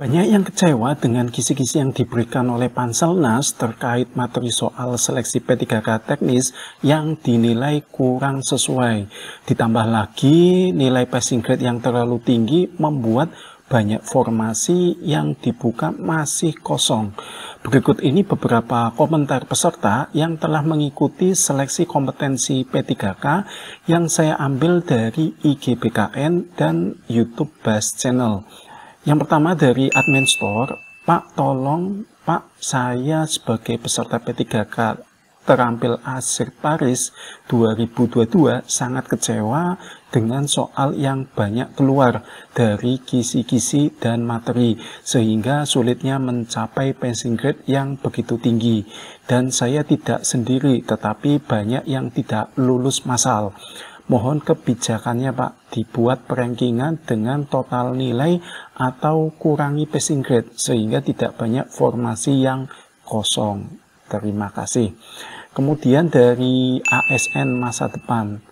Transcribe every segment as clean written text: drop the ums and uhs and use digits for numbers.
Banyak yang kecewa dengan kisi-kisi yang diberikan oleh Panselnas terkait materi soal seleksi P3K teknis yang dinilai kurang sesuai. Ditambah lagi nilai passing grade yang terlalu tinggi membuat banyak formasi yang dibuka masih kosong. Berikut ini beberapa komentar peserta yang telah mengikuti seleksi kompetensi P3K yang saya ambil dari IG BKN dan YouTube Bas Channel. Yang pertama dari admin store, Pak tolong Pak, saya sebagai peserta P3K terampil Asir Paris 2022 sangat kecewa dengan soal yang banyak keluar dari kisi-kisi dan materi sehingga sulitnya mencapai passing grade yang begitu tinggi, dan saya tidak sendiri tetapi banyak yang tidak lulus massal. Mohon kebijakannya Pak, dibuat perankingan dengan total nilai atau kurangi passing grade sehingga tidak banyak formasi yang kosong. Terima kasih. Kemudian dari ASN Masa Depan,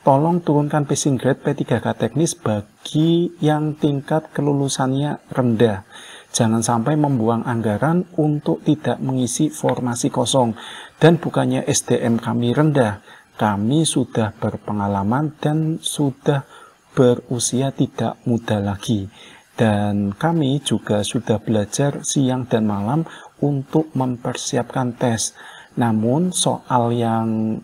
tolong turunkan passing grade P3K teknis bagi yang tingkat kelulusannya rendah. Jangan sampai membuang anggaran untuk tidak mengisi formasi kosong. Dan bukannya SDM kami rendah, kami sudah berpengalaman dan sudah berusia tidak muda lagi. Dan kami juga sudah belajar siang dan malam untuk mempersiapkan tes. Namun soal yang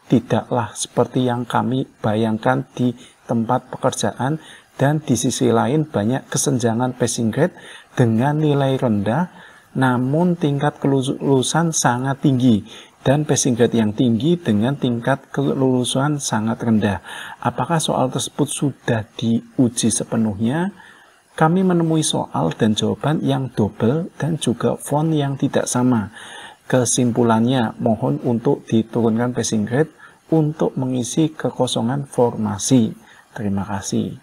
tidaklah seperti yang kami bayangkan di tempat pekerjaan, dan di sisi lain banyak kesenjangan passing grade dengan nilai rendah namun tingkat kelulusan sangat tinggi, dan passing grade yang tinggi dengan tingkat kelulusan sangat rendah. Apakah soal tersebut sudah diuji sepenuhnya? Kami menemui soal dan jawaban yang double dan juga font yang tidak sama. Kesimpulannya, mohon untuk diturunkan passing grade untuk mengisi kekosongan formasi. Terima kasih.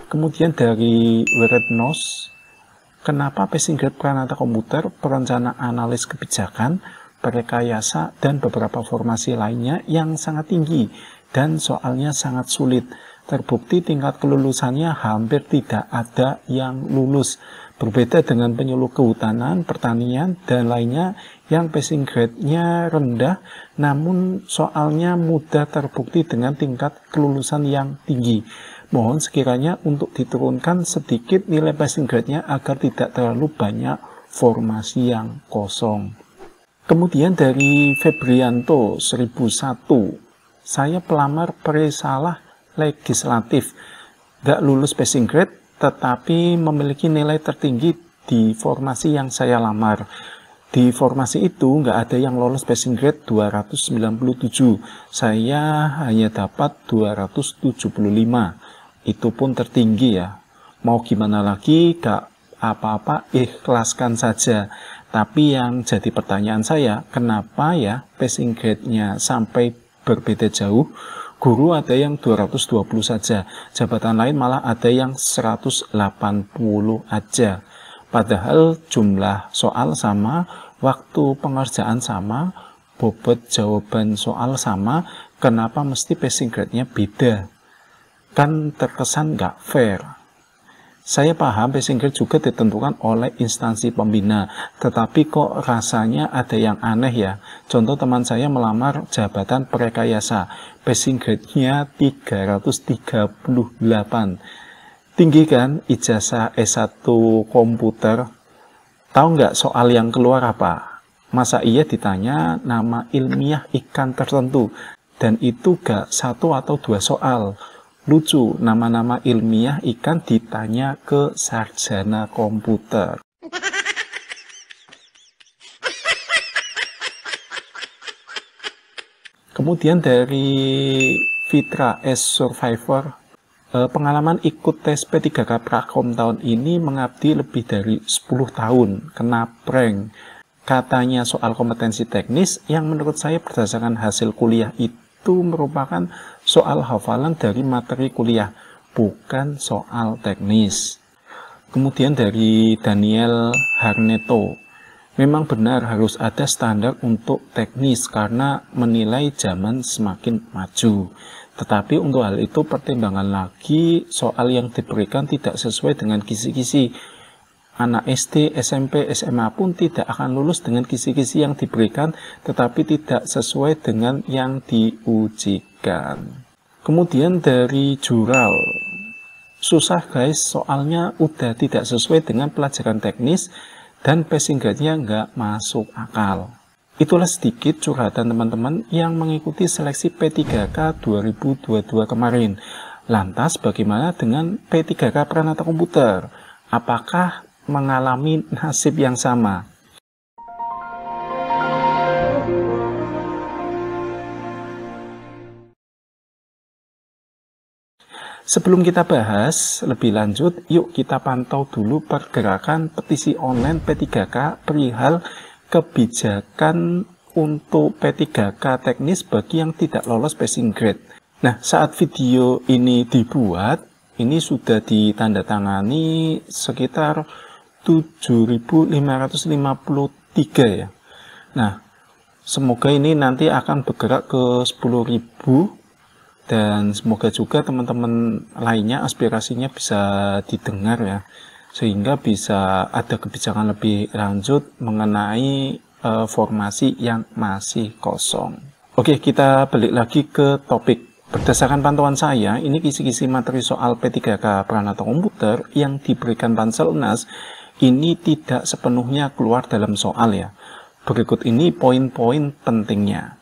Kemudian dari Werednos, kenapa passing grade Pranata Komputer, Perencana Analis Kebijakan, Rekayasa, dan beberapa formasi lainnya yang sangat tinggi dan soalnya sangat sulit. Terbukti tingkat kelulusannya hampir tidak ada yang lulus. Berbeda dengan penyuluh kehutanan, pertanian, dan lainnya yang passing grade-nya rendah, namun soalnya mudah terbukti dengan tingkat kelulusan yang tinggi. Mohon sekiranya untuk diturunkan sedikit nilai passing grade-nya agar tidak terlalu banyak formasi yang kosong. Kemudian dari Febrianto 1001, saya pelamar perisalah legislatif, gak lulus passing grade tetapi memiliki nilai tertinggi di formasi yang saya lamar. Di formasi itu nggak ada yang lolos passing grade 297, saya hanya dapat 275, itu pun tertinggi ya. Mau gimana lagi, gak apa-apa, ikhlaskan saja. Tapi yang jadi pertanyaan saya, kenapa ya passing grade-nya sampai berbeda jauh? Guru ada yang 220 saja, jabatan lain malah ada yang 180 aja. Padahal jumlah soal sama, waktu pengerjaan sama, bobot jawaban soal sama, kenapa mesti passing grade-nya beda? Kan terkesan nggak fair. Saya paham passing grade juga ditentukan oleh instansi pembina, tetapi kok rasanya ada yang aneh ya. Contoh teman saya melamar jabatan Rekayasa, passing grade-nya 338. Tinggi kan ijazah S1 komputer? Tahu nggak soal yang keluar apa? Masa iya ditanya nama ilmiah ikan tertentu, dan itu gak satu atau dua soal. Lucu, nama-nama ilmiah ikan ditanya ke sarjana komputer. Kemudian dari Fitra S Survivor, pengalaman ikut tes P3K Prakom tahun ini mengabdi lebih dari 10 tahun, kena prank. Katanya soal kompetensi teknis yang menurut saya berdasarkan hasil kuliah itu merupakan soal hafalan dari materi kuliah, bukan soal teknis. Kemudian dari Daniel Harneto, memang benar harus ada standar untuk teknis karena menilai zaman semakin maju. Tetapi untuk hal itu pertimbangan lagi soal yang diberikan tidak sesuai dengan kisi-kisi. anak SD, SMP, SMA pun tidak akan lulus dengan kisi-kisi yang diberikan, tetapi tidak sesuai dengan yang diujikan. Kemudian dari jurnal, susah guys, soalnya udah tidak sesuai dengan pelajaran teknis dan passing grade-nya nggak masuk akal. Itulah sedikit curhatan teman-teman yang mengikuti seleksi P3K 2022 kemarin. Lantas bagaimana dengan P3K Pranata Komputer? Apakah mengalami nasib yang sama? Sebelum kita bahas lebih lanjut, yuk kita pantau dulu pergerakan petisi online P3K perihal kebijakan untuk P3K teknis bagi yang tidak lolos passing grade. Nah, saat video ini dibuat, ini sudah ditandatangani sekitar 7.553 ya. Nah, semoga ini nanti akan bergerak ke 10.000 dan semoga juga teman-teman lainnya aspirasinya bisa didengar ya, sehingga bisa ada kebijakan lebih lanjut mengenai formasi yang masih kosong. Oke, kita balik lagi ke topik. Berdasarkan pantauan saya, ini kisi-kisi materi soal P3K Pranata Komputer yang diberikan Panselnas ini tidak sepenuhnya keluar dalam soal ya. Berikut ini poin-poin pentingnya.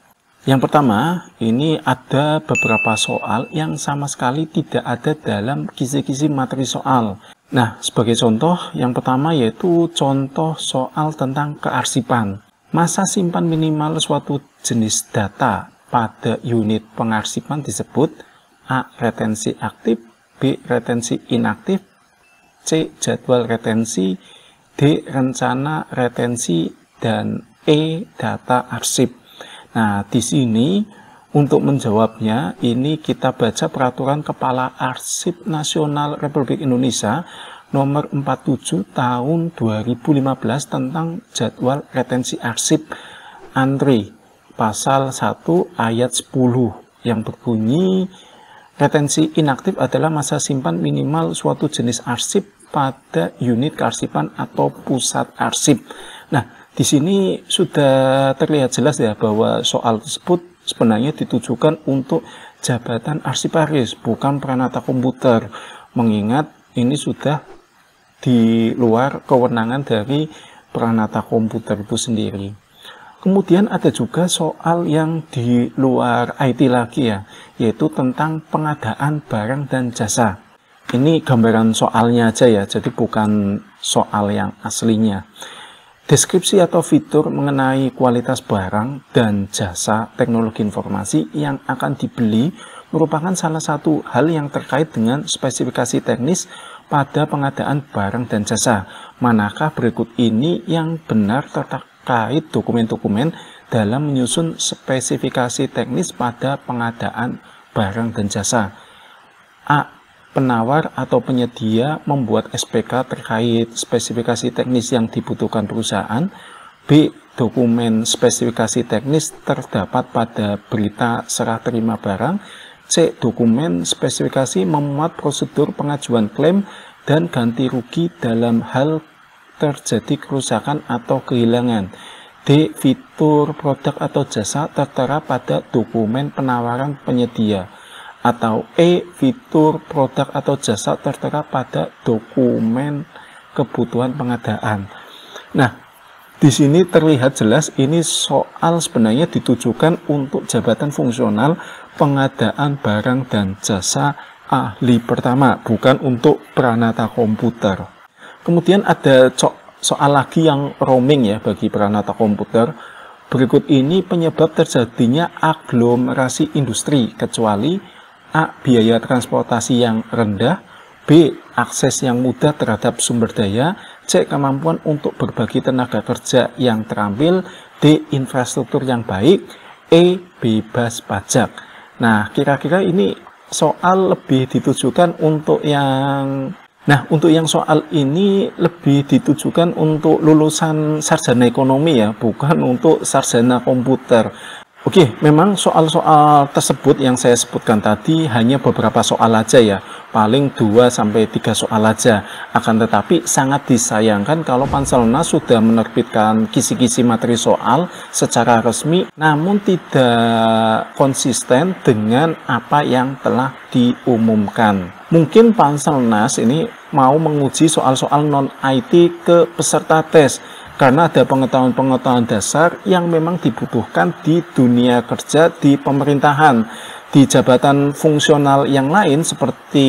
Yang pertama, ini ada beberapa soal yang sama sekali tidak ada dalam kisi-kisi materi soal. Nah, sebagai contoh, yang pertama yaitu contoh soal tentang kearsipan. Masa simpan minimal suatu jenis data pada unit pengarsipan disebut A. Retensi aktif, B. Retensi inaktif, C. Jadwal retensi, D. Rencana retensi, dan E. Data arsip. Nah, di sini untuk menjawabnya, ini kita baca Peraturan Kepala Arsip Nasional Republik Indonesia nomor 47 tahun 2015 tentang jadwal retensi arsip ANRI. Pasal 1 ayat 10 yang berbunyi, retensi inaktif adalah masa simpan minimal suatu jenis arsip pada unit kearsipan atau pusat arsip. Nah, di sini sudah terlihat jelas ya bahwa soal tersebut sebenarnya ditujukan untuk jabatan arsiparis, bukan Pranata Komputer. Mengingat ini sudah di luar kewenangan dari Pranata Komputer itu sendiri. Kemudian ada juga soal yang di luar IT lagi ya, yaitu tentang pengadaan barang dan jasa. Ini gambaran soalnya aja ya, jadi bukan soal yang aslinya. Deskripsi atau fitur mengenai kualitas barang dan jasa teknologi informasi yang akan dibeli merupakan salah satu hal yang terkait dengan spesifikasi teknis pada pengadaan barang dan jasa. Manakah berikut ini yang benar terkait dokumen-dokumen dalam menyusun spesifikasi teknis pada pengadaan barang dan jasa? A. Penawar atau penyedia membuat SPK terkait spesifikasi teknis yang dibutuhkan perusahaan. B. Dokumen spesifikasi teknis terdapat pada berita serah terima barang. C. Dokumen spesifikasi memuat prosedur pengajuan klaim dan ganti rugi dalam hal terjadi kerusakan atau kehilangan. D. Fitur produk atau jasa tertera pada dokumen penawaran penyedia. Atau E. Fitur produk atau jasa tertera pada dokumen kebutuhan pengadaan. Nah, di sini terlihat jelas ini soal sebenarnya ditujukan untuk jabatan fungsional pengadaan barang dan jasa ahli pertama, bukan untuk Pranata Komputer. Kemudian ada soal lagi yang roaming ya bagi Pranata Komputer. Berikut ini penyebab terjadinya aglomerasi industri, kecuali A. Biaya transportasi yang rendah, B. Akses yang mudah terhadap sumber daya, C. Kemampuan untuk berbagi tenaga kerja yang terampil, D. Infrastruktur yang baik, E. Bebas pajak. Nah, kira-kira ini soal lebih ditujukan untuk yang soal ini lebih ditujukan untuk lulusan sarjana ekonomi ya, bukan untuk sarjana komputer. Oke, memang soal-soal tersebut yang saya sebutkan tadi hanya beberapa soal aja ya, paling 2 sampai 3 soal aja. Akan tetapi sangat disayangkan kalau Panselnas sudah menerbitkan kisi-kisi materi soal secara resmi, namun tidak konsisten dengan apa yang telah diumumkan. Mungkin Panselnas ini mau menguji soal-soal non-IT ke peserta tes, karena ada pengetahuan-pengetahuan dasar yang memang dibutuhkan di dunia kerja, di pemerintahan, di jabatan fungsional yang lain seperti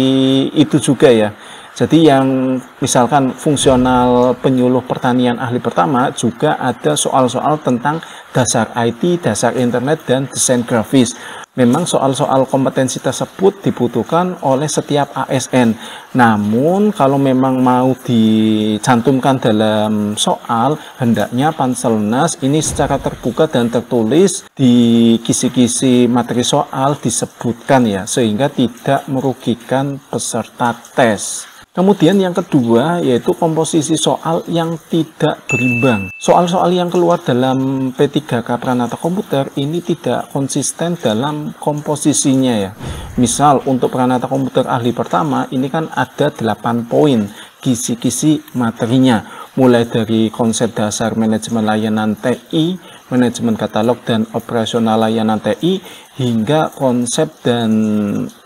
itu juga ya. Jadi yang misalkan fungsional penyuluh pertanian ahli pertama juga ada soal-soal tentang dasar IT, dasar internet, dan desain grafis. Memang soal-soal kompetensi tersebut dibutuhkan oleh setiap ASN. Namun kalau memang mau dicantumkan dalam soal, hendaknya Panselnas ini secara terbuka dan tertulis di kisi-kisi materi soal disebutkan ya, sehingga tidak merugikan peserta tes. Kemudian yang kedua yaitu komposisi soal yang tidak berimbang. Soal-soal yang keluar dalam P3K Pranata Komputer ini tidak konsisten dalam komposisinya ya. Misal untuk Pranata Komputer ahli pertama ini kan ada 8 poin kisi-kisi materinya. Mulai dari konsep dasar manajemen layanan TI, manajemen katalog dan operasional layanan TI, hingga konsep dan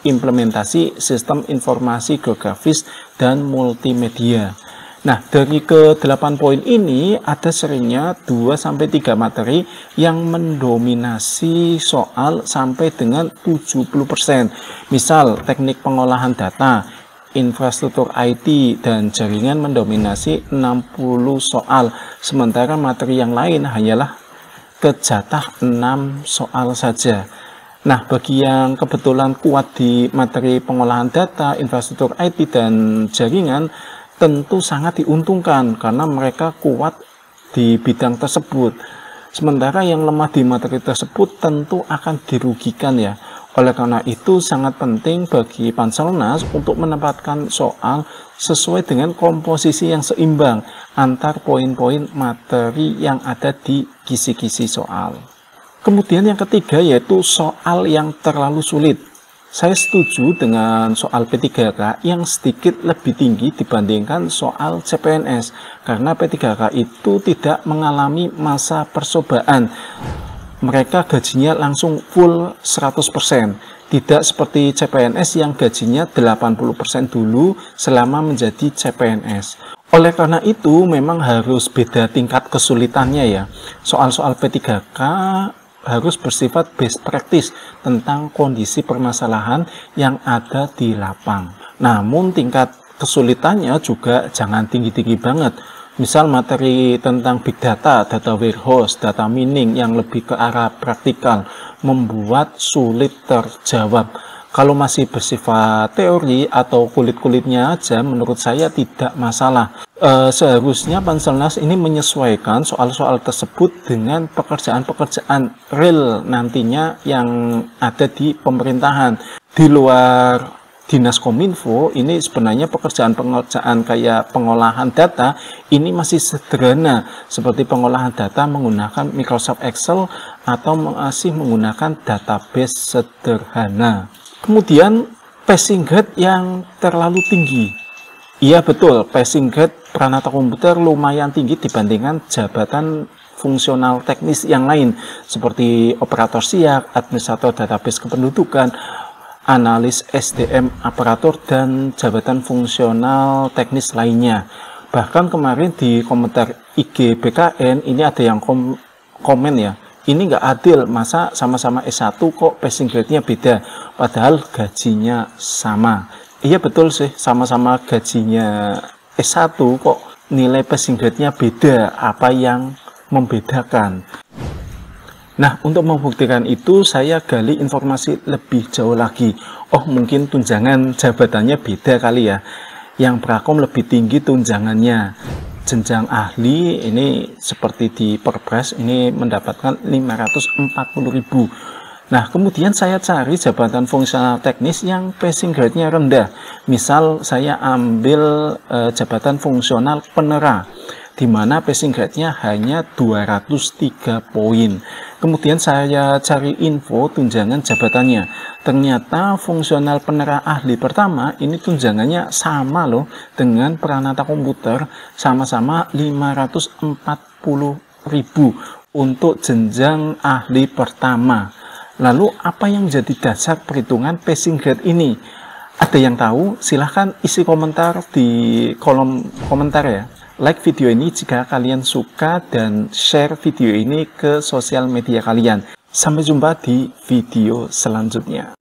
implementasi sistem informasi geografis dan multimedia. Nah, dari ke-8 poin ini ada seringnya 2-3 materi yang mendominasi soal sampai dengan 70%. Misal, teknik pengolahan data, infrastruktur IT, dan jaringan mendominasi 60 soal, sementara materi yang lain hanyalah kejatah 6 soal saja. Nah, bagi yang kebetulan kuat di materi pengolahan data, infrastruktur IT, dan jaringan, tentu sangat diuntungkan karena mereka kuat di bidang tersebut. Sementara yang lemah di materi tersebut tentu akan dirugikan ya. Oleh karena itu, sangat penting bagi Panselnas untuk menempatkan soal sesuai dengan komposisi yang seimbang antar poin-poin materi yang ada di kisi-kisi soal. Kemudian yang ketiga yaitu soal yang terlalu sulit. Saya setuju dengan soal P3K yang sedikit lebih tinggi dibandingkan soal CPNS, karena P3K itu tidak mengalami masa percobaan. Mereka gajinya langsung full 100%, tidak seperti CPNS yang gajinya 80% dulu selama menjadi CPNS. Oleh karena itu memang harus beda tingkat kesulitannya ya. Soal-soal P3K harus bersifat best practice tentang kondisi permasalahan yang ada di lapang. Namun tingkat kesulitannya juga jangan tinggi-tinggi banget. Misal materi tentang big data, data warehouse, data mining yang lebih ke arah praktikal membuat sulit terjawab. Kalau masih bersifat teori atau kulit-kulitnya aja, menurut saya tidak masalah. Seharusnya Panselnas ini menyesuaikan soal-soal tersebut dengan pekerjaan-pekerjaan real nantinya yang ada di pemerintahan. Di luar Dinas Kominfo, ini sebenarnya pekerjaan-pekerjaan kayak pengolahan data ini masih sederhana, seperti pengolahan data menggunakan Microsoft Excel atau masih menggunakan database sederhana. Kemudian passing grade yang terlalu tinggi. Iya betul, passing grade Pranata Komputer lumayan tinggi dibandingkan jabatan fungsional teknis yang lain seperti operator siak, administrator database kependudukan, analis SDM aparatur, dan jabatan fungsional teknis lainnya. Bahkan kemarin di komentar IG BKN ini ada yang komen ya, ini nggak adil, masa sama-sama S1 kok passing grade-nya beda, padahal gajinya sama. Iya betul sih, sama-sama gajinya S1 kok nilai passing grade-nya beda, apa yang membedakan? Nah, untuk membuktikan itu saya gali informasi lebih jauh lagi. Oh, mungkin tunjangan jabatannya beda kali ya. Yang prakom lebih tinggi tunjangannya. Jenjang ahli ini seperti di Perpres ini mendapatkan 540.000. Nah, kemudian saya cari jabatan fungsional teknis yang passing grade-nya rendah. Misal saya ambil jabatan fungsional penera, di mana passing grade-nya hanya 203 poin. Kemudian saya cari info tunjangan jabatannya. Ternyata fungsional penerah ahli pertama ini tunjangannya sama loh dengan peranata komputer, sama-sama 540.000 untuk jenjang ahli pertama. Lalu apa yang menjadi dasar perhitungan passing grade ini? Ada yang tahu? Silahkan isi komentar di kolom komentar ya. Like video ini jika kalian suka dan share video ini ke sosial media kalian. Sampai jumpa di video selanjutnya.